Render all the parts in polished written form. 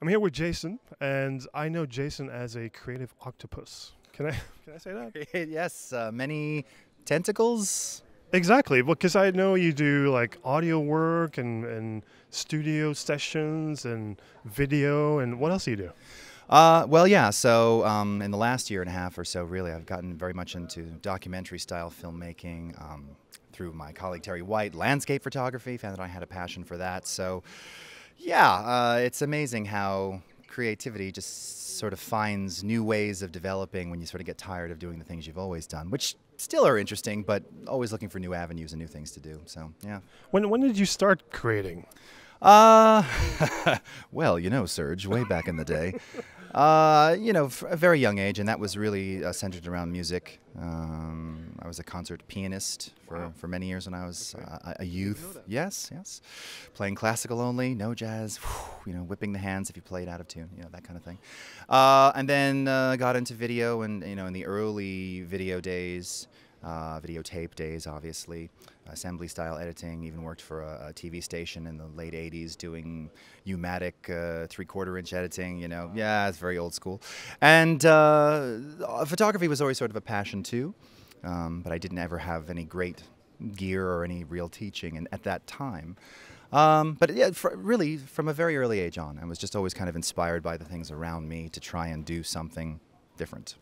I'm here with Jason, and I know Jason as a creative octopus. Can I say that? Yes, many tentacles. Exactly, because I know you do like audio work and studio sessions and video, and what else do you do? Well, yeah, so in the last year and a half or so, really, I've gotten very much into documentary-style filmmaking through my colleague Terry White, landscape photography, found that I had a passion for that. So, yeah, it's amazing how creativity just sort of finds new ways of developing when you sort of get tired of doing the things you've always done, which still are interesting, but always looking for new avenues and new things to do. So, yeah. When did you start creating? Well, you know, Serge, way back in the day. A very young age, and that was really centered around music. I was a concert pianist for many years when I was a youth. Yes, yes. Playing classical only, no jazz, whipping the hands if you played out of tune, that kind of thing. And then got into video, and, in the early video days, videotape days, obviously, assembly-style editing, even worked for a TV station in the late 80s doing U-matic 3/4-inch editing, Yeah, it's very old school. And photography was always sort of a passion, too, but I didn't ever have any great gear or any real teaching at that time. But yeah, really, from a very early age on, I was just always kind of inspired by the things around me to try and do something different.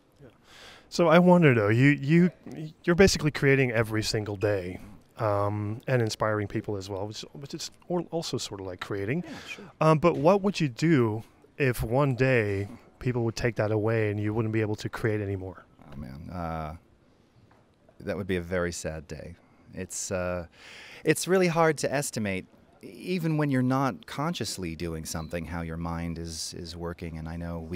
So I wonder though, you're basically creating every single day, and inspiring people as well, which is also sort of like creating. Yeah, sure. But what would you do if one day people would take that away and you wouldn't be able to create anymore? Oh man, that would be a very sad day. It's really hard to estimate, even when you're not consciously doing something, how your mind is working. And I know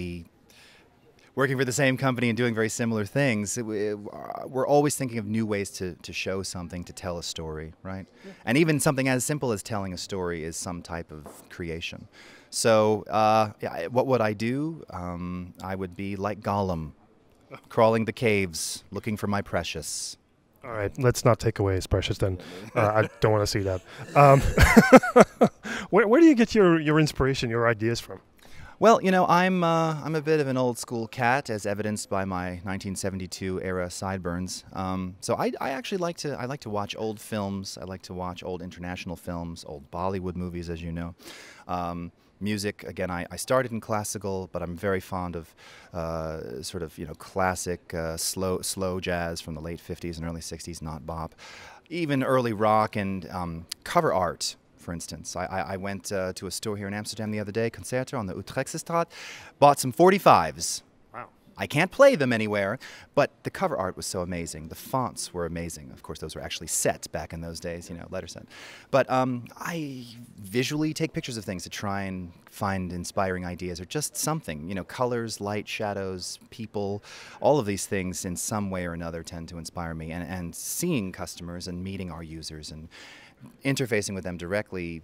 working for the same company and doing very similar things, we're always thinking of new ways to show something, to tell a story, right? Yeah. And even something as simple as telling a story is some type of creation. So yeah, what would I do? I would be like Gollum, crawling the caves, looking for my precious. All right, let's not take away his precious then. I don't want to see that. Where do you get your inspiration, your ideas from? Well, I'm a bit of an old school cat, as evidenced by my 1972 era sideburns. So I actually like to watch old films. I like to watch old international films, old Bollywood movies, as you know. Music, again, I started in classical, but I'm very fond of sort of classic slow jazz from the late 50s and early 60s, not bop, even early rock and cover art. For instance, I went to a store here in Amsterdam the other day, Concerto on the Utrechtsestraat, bought some 45s. Wow. I can't play them anywhere, but the cover art was so amazing. The fonts were amazing. Of course, those were actually set back in those days, letter set. But I visually take pictures of things to try and find inspiring ideas or just something. Colors, light, shadows, people, all of these things in some way or another tend to inspire me. And seeing customers and meeting our users and interfacing with them directly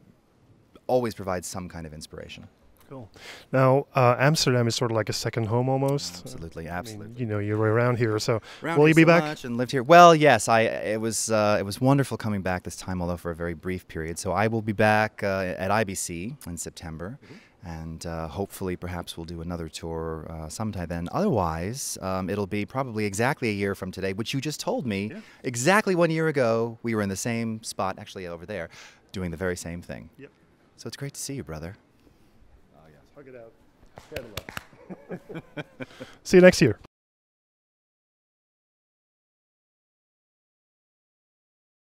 always provides some kind of inspiration. Cool. Now, Amsterdam is sort of like a second home almost. Absolutely, absolutely. I mean, you're around here, so Around will here you be so back? Much and lived here. Well, yes. It was wonderful coming back this time, although for a very brief period. So I will be back at IBC in September. Mm-hmm. And hopefully, perhaps we'll do another tour sometime then. Otherwise, it'll be probably exactly a year from today, which you just told me. Yeah. Exactly 1 year ago, we were in the same spot, actually over there, doing the very same thing. Yep. So it's great to see you, brother. Oh, yes. Hug it out. See you next year.